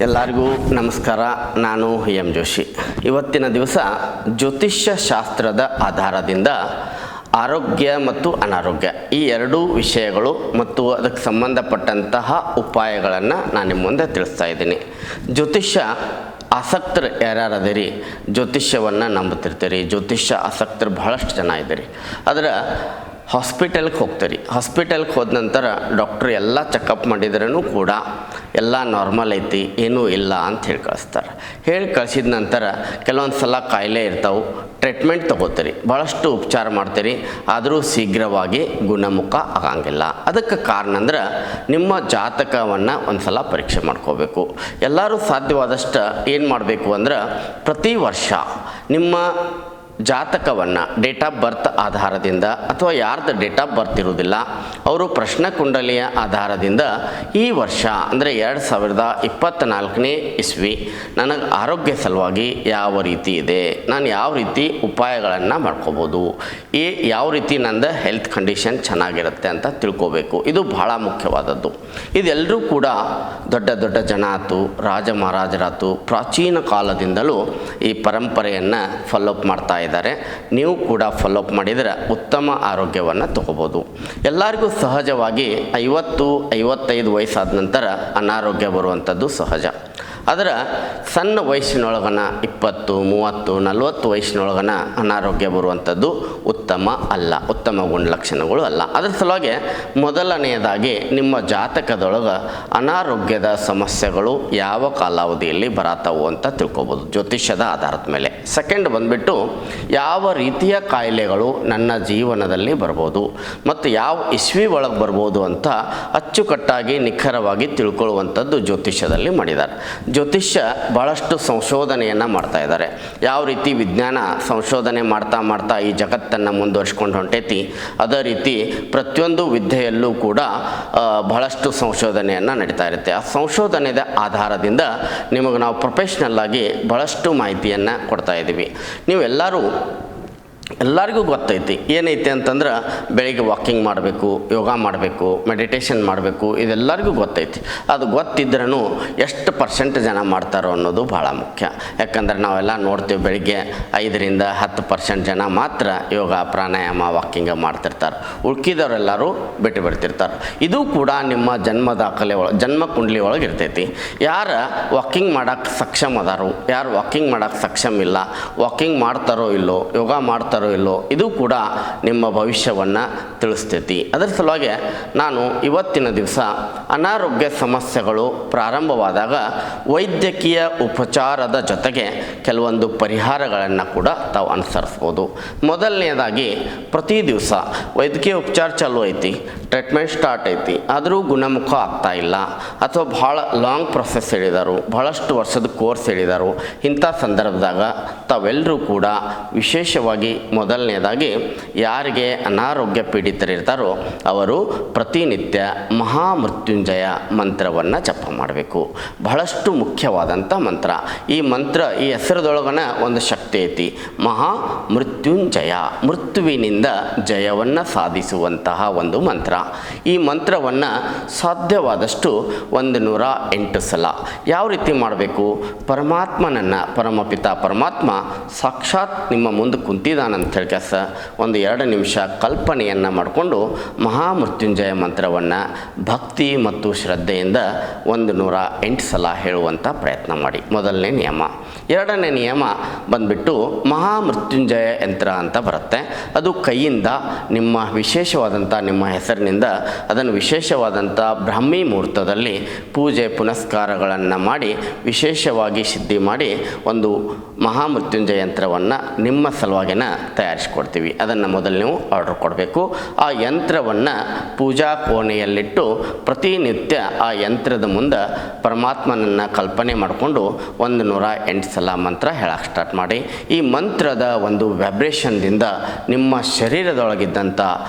ಎಲ್ಲರಿಗೂ ನಮಸ್ಕಾರ. ನಾನು ಎಂ ಜೋಶಿ. ಇವತ್ತಿನ ದಿವಸ ಜ್ಯೋತಿಷ್ಯ ಶಾಸ್ತ್ರದ ಆಧಾರದಿಂದ ಆರೋಗ್ಯ ಮತ್ತು ಅನಾರೋಗ್ಯ ಈ ಎರಡೂ ವಿಷಯಗಳು ಮತ್ತು ಅದಕ್ಕೆ ಸಂಬಂಧಪಟ್ಟಂತಹ ಉಪಾಯಗಳನ್ನು ನಾನು ನಿಮ್ಮ ಮುಂದೆ ತಿಳಿಸ್ತಾ ಇದ್ದೀನಿ. ಜ್ಯೋತಿಷ್ಯ ಆಸಕ್ತರು ಯಾರ್ಯಾರದಿರಿ, ಜ್ಯೋತಿಷ್ಯವನ್ನು ನಂಬುತ್ತಿರ್ತೀರಿ, ಜ್ಯೋತಿಷ್ಯ ಆಸಕ್ತರು ಬಹಳಷ್ಟು ಜನ ಇದ್ದೀರಿ. ಅದರ ಹಾಸ್ಪಿಟಲ್ಗೆ ಹೋಗ್ತೀರಿ. ಹಾಸ್ಪಿಟಲ್ಗೆ ಹೋದ ನಂತರ ಡಾಕ್ಟ್ರು ಎಲ್ಲ ಚೆಕಪ್ ಮಾಡಿದ್ರೂ ಕೂಡ ಎಲ್ಲ ನಾರ್ಮಲ್ ಐತಿ, ಏನೂ ಇಲ್ಲ ಅಂತ ಹೇಳಿ ಕಳಿಸ್ತಾರೆ. ಹೇಳಿ ಕಳಿಸಿದ ನಂತರ ಕೆಲವೊಂದು ಸಲ ಕಾಯಿಲೆ ಇರ್ತಾವೆ, ಟ್ರೀಟ್ಮೆಂಟ್ ತೊಗೋತೀರಿ, ಭಾಳಷ್ಟು ಉಪಚಾರ ಮಾಡ್ತೀರಿ, ಆದರೂ ಶೀಘ್ರವಾಗಿ ಗುಣಮುಖ ಆಗಂಗಿಲ್ಲ. ಅದಕ್ಕೆ ಕಾರಣ ಅಂದ್ರೆ ನಿಮ್ಮ ಜಾತಕವನ್ನು ಒಂದು ಸಲ ಪರೀಕ್ಷೆ ಮಾಡ್ಕೋಬೇಕು. ಎಲ್ಲರೂ ಸಾಧ್ಯವಾದಷ್ಟು ಏನು ಮಾಡಬೇಕು ಅಂದ್ರೆ ಪ್ರತಿ ವರ್ಷ ನಿಮ್ಮ ಜಾತಕವನ್ನು ಡೇಟ್ ಆಫ್ ಬರ್ತ್ ಆಧಾರದಿಂದ ಅಥವಾ ಯಾರ್ದು ಡೇಟ್ ಆಫ್ ಬರ್ತ್ ಇರುವುದಿಲ್ಲ ಅವರು ಪ್ರಶ್ನೆ ಕುಂಡಲಿಯ ಆಧಾರದಿಂದ ಈ ವರ್ಷ ಅಂದರೆ 2024ನೇ ಇಸ್ವಿ ನನಗೆ ಆರೋಗ್ಯ ಸಲುವಾಗಿ ಯಾವ ರೀತಿ ಇದೆ, ನಾನು ಯಾವ ರೀತಿ ಉಪಾಯಗಳನ್ನು ಮಾಡ್ಕೋಬೋದು, ಯಾವ ರೀತಿ ನಂದು ಹೆಲ್ತ್ ಕಂಡೀಷನ್ ಚೆನ್ನಾಗಿರುತ್ತೆ ಅಂತ ತಿಳ್ಕೋಬೇಕು. ಇದು ಬಹಳ ಮುಖ್ಯವಾದದ್ದು. ಇದೆಲ್ಲರೂ ಕೂಡ ದೊಡ್ಡ ದೊಡ್ಡ ಜನ ಆಯ್ತು, ರಾಜ ಮಹಾರಾಜರಾಯ್ತು, ಪ್ರಾಚೀನ ಕಾಲದಿಂದಲೂ ಈ ಪರಂಪರೆಯನ್ನು ಫಾಲೋಅಪ್ ಮಾಡ್ತಾ ಇದ್ದಾರೆ. ನೀವು ಕೂಡ ಫಾಲೋಅಪ್ ಮಾಡಿದರೆ ಉತ್ತಮ ಆರೋಗ್ಯವನ್ನು ತಗೋಬೋದು. ಎಲ್ಲರಿಗೂ ಸಹಜವಾಗಿ 50-55 ವಯಸ್ಸಾದ ನಂತರ ಅನಾರೋಗ್ಯ ಬರುವಂಥದ್ದು ಸಹಜ. ಅದರ ಸಣ್ಣ ವಯಸ್ಸಿನೊಳಗನ 20, 30, 40 ವಯಸ್ಸಿನೊಳಗನ ಅನಾರೋಗ್ಯ ಬರುವಂಥದ್ದು ಉತ್ತಮ ಅಲ್ಲ, ಉತ್ತಮ ಗುಣಲಕ್ಷಣಗಳು ಅಲ್ಲ. ಅದರ ಸಲುವಾಗಿ ಮೊದಲನೆಯದಾಗಿ ನಿಮ್ಮ ಜಾತಕದೊಳಗೆ ಅನಾರೋಗ್ಯದ ಸಮಸ್ಯೆಗಳು ಯಾವ ಕಾಲಾವಧಿಯಲ್ಲಿ ಬರತ್ತವು ಅಂತ ತಿಳ್ಕೊಬೋದು ಜ್ಯೋತಿಷ್ಯದ ಆಧಾರದ ಮೇಲೆ. ಸೆಕೆಂಡ್ ಬಂದುಬಿಟ್ಟು ಯಾವ ರೀತಿಯ ಕಾಯಿಲೆಗಳು ನನ್ನ ಜೀವನದಲ್ಲಿ ಬರ್ಬೋದು ಮತ್ತು ಯಾವ ಇಸ್ವಿ ಒಳಗೆ ಬರ್ಬೋದು ಅಂತ ಅಚ್ಚುಕಟ್ಟಾಗಿ ನಿಖರವಾಗಿ ತಿಳ್ಕೊಳ್ಳುವಂಥದ್ದು ಜ್ಯೋತಿಷ್ಯದಲ್ಲಿ ಮಾಡಿದ್ದಾರೆ. ಜ್ಯೋತಿಷ್ಯ ಭಾಳಷ್ಟು ಸಂಶೋಧನೆಯನ್ನು ಮಾಡ್ತಾ ಇದ್ದಾರೆ. ಯಾವ ರೀತಿ ವಿಜ್ಞಾನ ಸಂಶೋಧನೆ ಮಾಡ್ತಾ ಈ ಜಗತ್ತನ್ನು ಮುಂದುವರಿಸ್ಕೊಂಡು ಹೊಂಟೈತಿ, ಅದೇ ರೀತಿ ಪ್ರತಿಯೊಂದು ವಿದ್ಯೆಯಲ್ಲೂ ಕೂಡ ಬಹಳಷ್ಟು ಸಂಶೋಧನೆಯನ್ನು ನಡೀತಾ ಇರುತ್ತೆ. ಆ ಸಂಶೋಧನೆಯ ಆಧಾರದಿಂದ ನಿಮಗೆ ನಾವು ಪ್ರೊಫೆಷ್ನಲ್ಲಾಗಿ ಬಹಳಷ್ಟು ಮಾಹಿತಿಯನ್ನು ಕೊಡ್ತಾ ಇದ್ದೀವಿ. ಎಲ್ಲರಿಗೂ ಗೊತ್ತೈತಿ ಏನೈತೆ ಅಂತಂದ್ರೆ ಬೆಳಿಗ್ಗೆ ವಾಕಿಂಗ್ ಮಾಡಬೇಕು, ಯೋಗ ಮಾಡಬೇಕು, ಮೆಡಿಟೇಷನ್ ಮಾಡಬೇಕು, ಇದೆಲ್ಲರಿಗೂ ಗೊತ್ತೈತಿ. ಅದು ಗೊತ್ತಿದ್ರೂ ಎಷ್ಟು % ಜನ ಮಾಡ್ತಾರೋ ಅನ್ನೋದು ಭಾಳ ಮುಖ್ಯ. ಯಾಕಂದ್ರೆ ನಾವೆಲ್ಲ ನೋಡ್ತೀವಿ ಬೆಳಿಗ್ಗೆ 5-10% ಜನ ಮಾತ್ರ ಯೋಗ ಪ್ರಾಣಾಯಾಮ ವಾಕಿಂಗ್ ಮಾಡ್ತಿರ್ತಾರೆ, ಉಳ್ಕಿದವರೆಲ್ಲರೂ ಬಿಟ್ಟು ಬಿಡ್ತಿರ್ತಾರೆ. ಇದು ಕೂಡ ನಿಮ್ಮ ಜನ್ಮ ದಾಖಲೆ ಜನ್ಮ ಕುಂಡಲಿ ಒಳಗೆ ಇರ್ತೈತಿ. ಯಾರು ವಾಕಿಂಗ್ ಮಾಡೋಕ್ಕೆ ಸಕ್ಷಮ ಅದಾರೋ, ಯಾರು ವಾಕಿಂಗ್ ಮಾಡೋಕ್ಕೆ ಸಕ್ಷಮ ಇಲ್ಲ, ವಾಕಿಂಗ್ ಮಾಡ್ತಾರೋ ಇಲ್ಲೋ, ಯೋಗ ಮಾಡ್ತಾರೋ ಇಲ್ಲೋ, ಇದು ಕೂಡ ನಿಮ್ಮ ಭವಿಷ್ಯವನ್ನು ತಿಳಿಸ್ತೈತಿ. ಅದರ ಸಲುವಾಗಿ ನಾನು ಇವತ್ತಿನ ದಿವಸ ಅನಾರೋಗ್ಯ ಸಮಸ್ಯೆಗಳು ಪ್ರಾರಂಭವಾದಾಗ ವೈದ್ಯಕೀಯ ಉಪಚಾರದ ಜೊತೆಗೆ ಕೆಲವೊಂದು ಪರಿಹಾರಗಳನ್ನು ಕೂಡ ತಾವು ಅನುಸರಿಸ್ಬೋದು. ಮೊದಲನೇದಾಗಿ ಪ್ರತಿ ದಿವಸ ವೈದ್ಯಕೀಯ ಉಪಚಾರ ಚಾಲೂ ಐತಿ, ಟ್ರೀಟ್ಮೆಂಟ್ ಸ್ಟಾರ್ಟ್ ಐತಿ, ಆದರೂ ಗುಣಮುಖ ಆಗ್ತಾ ಇಲ್ಲ ಅಥವಾ ಭಾಳ ಲಾಂಗ್ ಪ್ರೊಸೆಸ್ ಹೇಳಿದರು, ಭಾಳಷ್ಟು ವರ್ಷದ ಕೋರ್ಸ್ ಹೇಳಿದರು, ಇಂಥ ಸಂದರ್ಭದಾಗ ತಾವೆಲ್ಲರೂ ಕೂಡ ವಿಶೇಷವಾಗಿ ಮೊದಲನೇದಾಗಿ ಯಾರಿಗೆ ಅನಾರೋಗ್ಯ ಪೀಡಿತರಿರ್ತಾರೋ ಅವರು ಪ್ರತಿನಿತ್ಯ ಮಹಾಮೃತ್ಯುಂಜಯ ಮಂತ್ರವನ್ನು ಜಪ ಮಾಡಬೇಕು. ಬಹಳಷ್ಟು ಮುಖ್ಯವಾದಂಥ ಮಂತ್ರ. ಈ ಮಂತ್ರ, ಈ ಹೆಸರದೊಳಗನ ಒಂದು ಶಕ್ತಿ ಐತಿ. ಮಹಾಮೃತ್ಯುಂಜಯ, ಮೃತ್ಯುವಿನಿಂದ ಜಯವನ್ನು ಸಾಧಿಸುವಂತಹ ಒಂದು ಮಂತ್ರ. ಈ ಮಂತ್ರವನ್ನು ಸಾಧ್ಯವಾದಷ್ಟು 108 ಸಲ ಯಾವ ರೀತಿ ಮಾಡಬೇಕು, ಪರಮಾತ್ಮನನ್ನು, ಪರಮಪಿತ ಪರಮಾತ್ಮ ಸಾಕ್ಷಾತ್ ನಿಮ್ಮ ಮುಂದೆ ಕುಂತಿದ್ದಾನಂತ ಹೇಳಿ ಒಂದು 2 ನಿಮಿಷ ಕಲ್ಪನೆಯನ್ನು ಮಾಡಿಕೊಂಡು ಮಹಾಮೃತ್ಯುಂಜಯ ಮಂತ್ರವನ್ನು ಭಕ್ತಿ ಮತ್ತು ಶ್ರದ್ಧೆಯಿಂದ 108 ಸಲ ಹೇಳುವಂಥ ಪ್ರಯತ್ನ ಮಾಡಿ. ಮೊದಲನೇ ನಿಯಮ. ಎರಡನೇ ನಿಯಮ ಬಂದ್ಬಿಟ್ಟು ಮಹಾಮೃತ್ಯುಂಜಯ ಯಂತ್ರ ಅಂತ ಬರುತ್ತೆ. ಅದು ಕೈಯಿಂದ ನಿಮ್ಮ ವಿಶೇಷವಾದಂಥ ನಿಮ್ಮ ಹೆಸರಿನಿಂದ ಅದನ್ನು ವಿಶೇಷವಾದಂಥ ಬ್ರಾಹ್ಮಿ ಮುಹೂರ್ತದಲ್ಲಿ ಪೂಜೆ ಪುನಸ್ಕಾರಗಳನ್ನು ಮಾಡಿ ವಿಶೇಷವಾಗಿ ಸಿದ್ಧಿ ಮಾಡಿ ಒಂದು ಮಹಾಮೃತ್ಯುಂಜಯ ಯಂತ್ರವನ್ನು ನಿಮ್ಮ ಸಲುವಾಗಿನ ತಯಾರಿಸ್ಕೊಡ್ತೀವಿ. ಅದನ್ನು ಮೊದಲು ನೀವು ಆರ್ಡ್ರ್ ಕೊಡಬೇಕು. ಆ ಯಂತ್ರವನ್ನು ಪೂಜಾ ಕೋಣೆಯಲ್ಲಿಟ್ಟು ಪ್ರತಿನಿತ್ಯ ಆ ಯಂತ್ರದ ಮುಂದೆ ಪರಮಾತ್ಮನನ್ನು ಕಲ್ಪನೆ ಮಾಡಿಕೊಂಡು 108 ಸಲ ಮಂತ್ರ ಹೇಳಕ್ಕೆ ಸ್ಟಾರ್ಟ್ ಮಾಡಿ. ಈ ಮಂತ್ರದ ಒಂದು ವೈಬ್ರೇಷನ್ದಿಂದ ನಿಮ್ಮ ಶರೀರದೊಳಗಿದ್ದಂಥ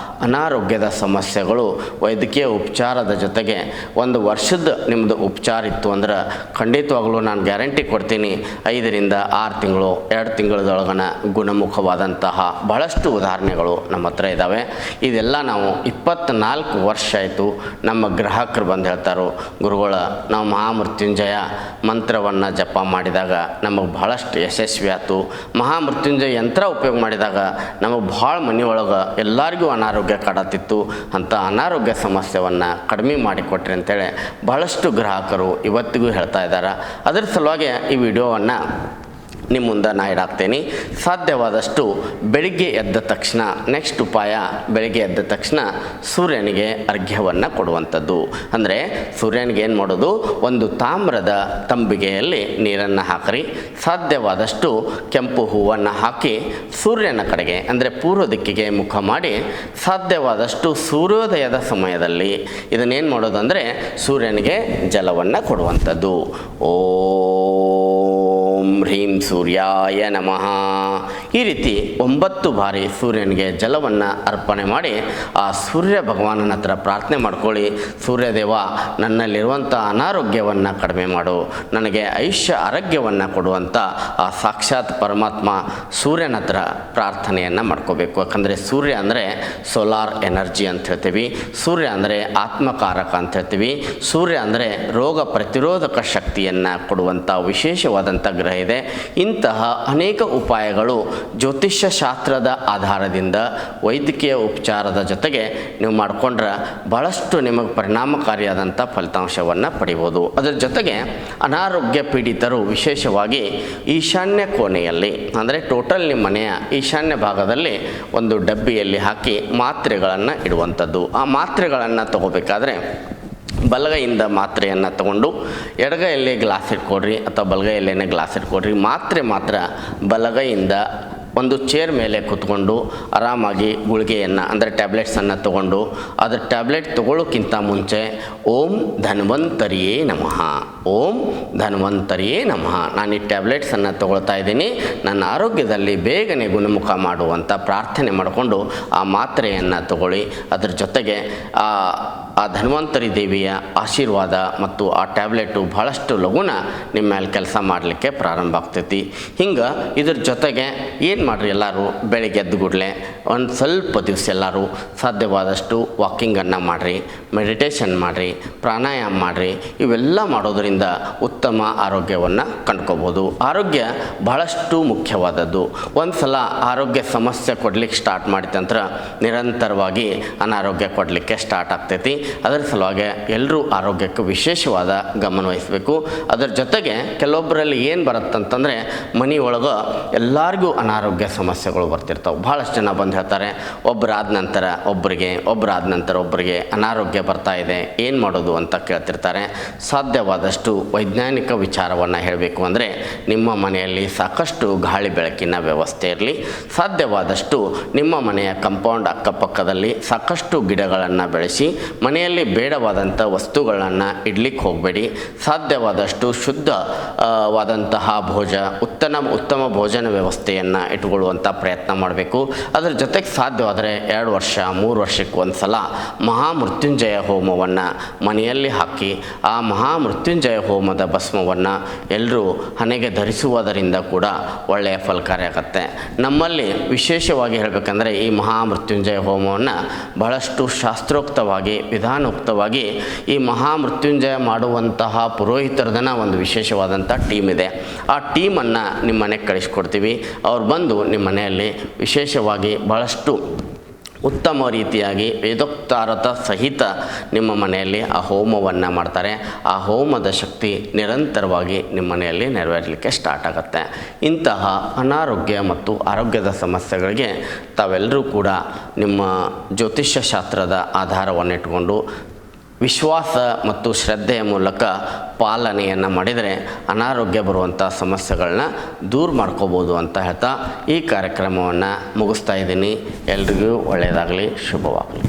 ಅನಾರೋಗ್ಯದ ಸಮಸ್ಯೆಗಳು ಸಮಸ್ಯೆಗಳು ವೈದ್ಯಕೀಯ ಉಪಚಾರದ ಜೊತೆಗೆ ಒಂದು ವರ್ಷದ ನಿಮ್ಮದು ಉಪಚಾರ ಇತ್ತು ಅಂದ್ರೆ ಖಂಡಿತವಾಗಲೂ ನಾನು ಗ್ಯಾರಂಟಿ ಕೊಡ್ತೀನಿ 5ರಿಂದ 6 ತಿಂಗಳು 2 ತಿಂಗಳದೊಳಗನ ಗುಣಮುಖವಾದಂತಹ ಬಹಳಷ್ಟು ಉದಾಹರಣೆಗಳು ನಮ್ಮ ಹತ್ರ ಇದ್ದಾವೆ. ಇದೆಲ್ಲ ನಾವು 24 ವರ್ಷ ಆಯಿತು ನಮ್ಮ ಗ್ರಾಹಕರು ಬಂದು ಹೇಳ್ತಾರೋ, ಗುರುಗಳ ನಾವು ಮಹಾಮೃತ್ಯುಂಜಯ ಮಂತ್ರವನ್ನು ಜಪ ಮಾಡಿದಾಗ ನಮಗೆ ಬಹಳಷ್ಟು ಯಶಸ್ವಿ ಆಯಿತು, ಮಹಾಮೃತ್ಯುಂಜಯ ಯಂತ್ರ ಉಪಯೋಗ ಮಾಡಿದಾಗ ನಮಗೆ ಭಾಳ ಮನೆಯೊಳಗೆ ಎಲ್ಲರಿಗೂ ಅನಾರೋಗ್ಯ ಕಾಡತ್ತಿತ್ತು, ಅಂಥ ಅನಾರೋಗ್ಯ ಸಮಸ್ಯೆಯನ್ನು ಕಡಿಮೆ ಮಾಡಿಕೊಟ್ರಿ ಅಂತೇಳಿ ಬಹಳಷ್ಟು ಗ್ರಾಹಕರು ಇವತ್ತಿಗೂ ಹೇಳ್ತಾ ಇದ್ದಾರೆ. ಅದರ ಸಲುವಾಗಿ ಈ ವಿಡಿಯೋವನ್ನು ನಿಮ್ಮ ಮುಂದೆ ನಾ ಇಡಾಕ್ತೇನೆ. ಸಾಧ್ಯವಾದಷ್ಟು ಬೆಳಿಗ್ಗೆ ಎದ್ದ ತಕ್ಷಣ ನೆಕ್ಸ್ಟ್ ಉಪಾಯ, ಬೆಳಿಗ್ಗೆ ಎದ್ದ ತಕ್ಷಣ ಸೂರ್ಯನಿಗೆ ಅರ್ಘ್ಯವನ್ನು ಕೊಡುವಂಥದ್ದು. ಅಂದರೆ ಸೂರ್ಯನಿಗೆ ಏನು ಮಾಡೋದು, ಒಂದು ತಾಮ್ರದ ತಂಬಿಗೆಯಲ್ಲಿ ನೀರನ್ನು ಹಾಕಿರಿ, ಸಾಧ್ಯವಾದಷ್ಟು ಕೆಂಪು ಹೂವನ್ನು ಹಾಕಿ ಸೂರ್ಯನ ಕಡೆಗೆ ಅಂದರೆ ಪೂರ್ವ ದಿಕ್ಕಿಗೆ ಮುಖ ಮಾಡಿ ಸಾಧ್ಯವಾದಷ್ಟು ಸೂರ್ಯೋದಯದ ಸಮಯದಲ್ಲಿ ಇದನ್ನೇನು ಮಾಡೋದು ಅಂದರೆ ಸೂರ್ಯನಿಗೆ ಜಲವನ್ನು ಕೊಡುವಂಥದ್ದು. ಓಂ ಹ್ರೀಂ ಸೂರ್ಯಾಯ ನಮಃ. ಈ ರೀತಿ 9 ಬಾರಿ ಸೂರ್ಯನಿಗೆ ಜಲವನ್ನು ಅರ್ಪಣೆ ಮಾಡಿ ಆ ಸೂರ್ಯ ಭಗವಾನನ ಹತ್ರ ಪ್ರಾರ್ಥನೆ ಮಾಡ್ಕೊಳ್ಳಿ, ಸೂರ್ಯದೇವ ನನ್ನಲ್ಲಿರುವಂಥ ಅನಾರೋಗ್ಯವನ್ನು ಕಡಿಮೆ ಮಾಡು, ನನಗೆ ಆಯುಷ್ಯ ಆರೋಗ್ಯವನ್ನು ಕೊಡುವಂಥ ಆ ಸಾಕ್ಷಾತ್ ಪರಮಾತ್ಮ ಸೂರ್ಯನ ಹತ್ರ ಪ್ರಾರ್ಥನೆಯನ್ನು ಮಾಡ್ಕೋಬೇಕು. ಯಾಕಂದರೆ ಸೂರ್ಯ ಅಂದರೆ ಸೋಲಾರ್ ಎನರ್ಜಿ ಅಂತ ಹೇಳ್ತೀವಿ, ಸೂರ್ಯ ಅಂದರೆ ಆತ್ಮಕಾರಕ ಅಂತ ಹೇಳ್ತೀವಿ, ಸೂರ್ಯ ಅಂದರೆ ರೋಗ ಪ್ರತಿರೋಧಕ ಶಕ್ತಿಯನ್ನು ಕೊಡುವಂಥ ವಿಶೇಷವಾದಂಥ ಗ್ರಹ ಇದೆ. ಇಂತಹ ಅನೇಕ ಉಪಾಯಗಳು ಜ್ಯೋತಿಷ್ಯ ಶಾಸ್ತ್ರದ ಆಧಾರದಿಂದ ವೈದ್ಯಕೀಯ ಉಪಚಾರದ ಜೊತೆಗೆ ನೀವು ಮಾಡಿಕೊಂಡ್ರೆ ಭಾಳಷ್ಟು ನಿಮಗೆ ಪರಿಣಾಮಕಾರಿಯಾದಂಥ ಫಲಿತಾಂಶವನ್ನು ಪಡಿಬೋದು. ಅದರ ಜೊತೆಗೆ ಅನಾರೋಗ್ಯ ಪೀಡಿತರು ವಿಶೇಷವಾಗಿ ಈಶಾನ್ಯ ಕೋಣೆಯಲ್ಲಿ ಅಂದರೆ ಟೋಟಲ್ ನಿಮ್ಮ ಮನೆಯ ಈಶಾನ್ಯ ಭಾಗದಲ್ಲಿ ಒಂದು ಡಬ್ಬಿಯಲ್ಲಿ ಹಾಕಿ ಮಾತ್ರೆಗಳನ್ನು ಇಡುವಂಥದ್ದು. ಆ ಮಾತ್ರೆಗಳನ್ನು ತಗೋಬೇಕಾದ್ರೆ ಬಲಗೈಯಿಂದ ಮಾತ್ರೆಯನ್ನು ತಗೊಂಡು ಎಡಗೈಯಲ್ಲಿ ಗ್ಲಾಸ್ ಇಟ್ಕೊಡ್ರಿ ಅಥವಾ ಬಲಗೈಯಲ್ಲೇನೆ ಗ್ಲಾಸ್ ಇಟ್ಕೊಡ್ರಿ. ಮಾತ್ರ ಬಲಗೈಯಿಂದ ಒಂದು ಚೇರ್ ಮೇಲೆ ಕೂತ್ಕೊಂಡು ಆರಾಮಾಗಿ ಗುಳಿಗೆಯನ್ನು ಅಂದರೆ ಟ್ಯಾಬ್ಲೆಟ್ಸನ್ನು ತಗೊಂಡು ಅದರ ಟ್ಯಾಬ್ಲೆಟ್ ತಗೊಳ್ಳೋಕ್ಕಿಂತ ಮುಂಚೆ ಓಂ ಧನ್ವಂತರಿಯೇ ನಮಃ, ಓಂ ಧನ್ವಂತರಿಯೇ ನಮಃ, ನಾನು ಈ ಟ್ಯಾಬ್ಲೆಟ್ಸನ್ನು ತಗೊಳ್ತಾ ಇದ್ದೀನಿ, ನನ್ನ ಆರೋಗ್ಯದಲ್ಲಿ ಬೇಗನೆ ಗುಣಮುಖ ಮಾಡುವಂಥ ಪ್ರಾರ್ಥನೆ ಮಾಡಿಕೊಂಡು ಆ ಮಾತ್ರೆಯನ್ನು ತಗೊಳ್ಳಿ. ಅದರ ಜೊತೆಗೆ ಆ ಧನ್ವಂತರಿ ದೇವಿಯ ಆಶೀರ್ವಾದ ಮತ್ತು ಆ ಟ್ಯಾಬ್ಲೆಟು ಭಾಳಷ್ಟು ಲಘುನ ನಿಮ್ಮ ಮೇಲೆ ಕೆಲಸ ಮಾಡಲಿಕ್ಕೆ ಪ್ರಾರಂಭ ಆಗ್ತೈತಿ. ಹಿಂಗೆ ಇದ್ರ ಜೊತೆಗೆ ಏನು ಮಾಡಿರಿ, ಎಲ್ಲರೂ ಬೆಳಿಗ್ಗೆ ಎದ್ದು ಕೂಡಲೇ ಒಂದು ಸ್ವಲ್ಪ ದಿವಸ ಎಲ್ಲರೂ ಸಾಧ್ಯವಾದಷ್ಟು ವಾಕಿಂಗನ್ನು ಮಾಡಿರಿ, ಮೆಡಿಟೇಷನ್ ಮಾಡಿರಿ, ಪ್ರಾಣಾಯಾಮ ಮಾಡಿರಿ. ಇವೆಲ್ಲ ಮಾಡೋದರಿಂದ ಉತ್ತಮ ಆರೋಗ್ಯವನ್ನು ಕಂಡ್ಕೋಬೋದು. ಆರೋಗ್ಯ ಬಹಳಷ್ಟು ಮುಖ್ಯವಾದದ್ದು. ಒಂದು ಸಲ ಆರೋಗ್ಯ ಸಮಸ್ಯೆ ಕೊಡ್ಲಿಕ್ಕೆ ಸ್ಟಾರ್ಟ್ ಮಾಡಿತಂದ್ರೆ ನಿರಂತರವಾಗಿ ಅನಾರೋಗ್ಯ ಕೊಡಲಿಕ್ಕೆ ಸ್ಟಾರ್ಟ್ ಆಗ್ತೈತಿ. ಅದರ ಸಲುವಾಗಿ ಎಲ್ಲರೂ ಆರೋಗ್ಯಕ್ಕೆ ವಿಶೇಷವಾದ ಗಮನ ವಹಿಸಬೇಕು. ಅದರ ಜೊತೆಗೆ ಕೆಲವೊಬ್ಬರಲ್ಲಿ ಏನು ಬರುತ್ತಂತಂದರೆ ಮನೆಯೊಳಗೆ ಎಲ್ಲರಿಗೂ ಅನಾರೋಗ್ಯ ಸಮಸ್ಯೆಗಳು ಬರ್ತಿರ್ತಾವೆ. ಭಾಳಷ್ಟು ಜನ ಬಂದು ಹೇಳ್ತಾರೆ, ಒಬ್ಬರಾದ ನಂತರ ಒಬ್ಬರಿಗೆ ಅನಾರೋಗ್ಯ ಬರ್ತಾ ಇದೆ, ಏನು ಮಾಡೋದು ಅಂತ ಕೇಳ್ತಿರ್ತಾರೆ. ಸಾಧ್ಯವಾದಷ್ಟು ವೈಜ್ಞಾನಿಕ ವಿಚಾರವನ್ನು ಹೇಳಬೇಕು ಅಂದರೆ ನಿಮ್ಮ ಮನೆಯಲ್ಲಿ ಸಾಕಷ್ಟು ಗಾಳಿ ಬೆಳಕಿನ ವ್ಯವಸ್ಥೆ ಇರಲಿ. ಸಾಧ್ಯವಾದಷ್ಟು ನಿಮ್ಮ ಮನೆಯ ಕಾಂಪೌಂಡ್ ಅಕ್ಕಪಕ್ಕದಲ್ಲಿ ಸಾಕಷ್ಟು ಗಿಡಗಳನ್ನು ಬೆಳೆಸಿ ಮನೆಯಲ್ಲಿ ಬೇಡವಾದಂಥ ವಸ್ತುಗಳನ್ನು ಇಡ್ಲಿಕ್ಕೆ ಹೋಗಬೇಡಿ. ಸಾಧ್ಯವಾದಷ್ಟು ಶುದ್ಧವಾದಂತಹ ಉತ್ತಮ ಭೋಜನ ವ್ಯವಸ್ಥೆಯನ್ನು ಇಟ್ಕೊಳ್ಳುವಂಥ ಪ್ರಯತ್ನ ಮಾಡಬೇಕು. ಅದರ ಜೊತೆಗೆ ಸಾಧ್ಯವಾದರೆ 2 ವರ್ಷ 3 ವರ್ಷಕ್ಕೆ ಒಂದು ಸಲ ಮಹಾಮೃತ್ಯುಂಜಯ ಹೋಮವನ್ನು ಮನೆಯಲ್ಲಿ ಹಾಕಿ ಆ ಮಹಾಮೃತ್ಯುಂಜಯ ಹೋಮದ ಭಸ್ಮವನ್ನು ಎಲ್ಲರೂ ಹಣೆಗೆ ಧರಿಸುವುದರಿಂದ ಕೂಡ ಒಳ್ಳೆಯ ಫಲಕಾರಿ ಆಗುತ್ತೆ. ನಮ್ಮಲ್ಲಿ ವಿಶೇಷವಾಗಿ ಹೇಳಬೇಕಂದ್ರೆ ಈ ಮಹಾಮೃತ್ಯುಂಜಯ ಹೋಮವನ್ನು ಬಹಳಷ್ಟು ಶಾಸ್ತ್ರೋಕ್ತವಾಗಿ ವಿಧಾನೋಕ್ತವಾಗಿ ಈ ಮಹಾಮೃತ್ಯುಂಜಯ ಮಾಡುವಂತಹ ಪುರೋಹಿತರದನ ಒಂದು ವಿಶೇಷವಾದಂಥ ಟೀಮ್ ಇದೆ. ಆ ಟೀಮನ್ನು ನಿಮ್ಮ ಮನೆಗೆ ಕಳಿಸ್ಕೊಡ್ತೀವಿ. ಅವ್ರು ಬಂದು ನಿಮ್ಮ ಮನೆಯಲ್ಲಿ ವಿಶೇಷವಾಗಿ ಬಹಳಷ್ಟು ಉತ್ತಮ ರೀತಿಯಾಗಿ ವೇದೋಕ್ತಾರತ ಸಹಿತ ನಿಮ್ಮ ಮನೆಯಲ್ಲಿ ಆ ಹೋಮವನ್ನು ಮಾಡ್ತಾರೆ. ಆ ಹೋಮದ ಶಕ್ತಿ ನಿರಂತರವಾಗಿ ನಿಮ್ಮ ಮನೆಯಲ್ಲಿ ನೆರವೇರಲಿಕ್ಕೆ ಸ್ಟಾರ್ಟ್ ಆಗುತ್ತೆ. ಇಂತಹ ಅನಾರೋಗ್ಯ ಮತ್ತು ಆರೋಗ್ಯದ ಸಮಸ್ಯೆಗಳಿಗೆ ತಾವೆಲ್ಲರೂ ಕೂಡ ನಿಮ್ಮ ಜ್ಯೋತಿಷ್ಯ ಶಾಸ್ತ್ರದ ಆಧಾರವನ್ನು ಇಟ್ಕೊಂಡು ವಿಶ್ವಾಸ ಮತ್ತು ಶ್ರದ್ಧೆಯ ಮೂಲಕ ಪಾಲನೆಯನ್ನು ಮಾಡಿದರೆ ಅನಾರೋಗ್ಯ ಬರುವಂಥ ಸಮಸ್ಯೆಗಳನ್ನ ದೂರ ಮಾಡ್ಕೋಬೋದು ಅಂತ ಹೇಳ್ತಾ ಈ ಕಾರ್ಯಕ್ರಮವನ್ನು ಮುಗಿಸ್ತಾ ಇದ್ದೀನಿ. ಎಲ್ರಿಗೂ ಒಳ್ಳೆಯದಾಗಲಿ, ಶುಭವಾಗಲಿ.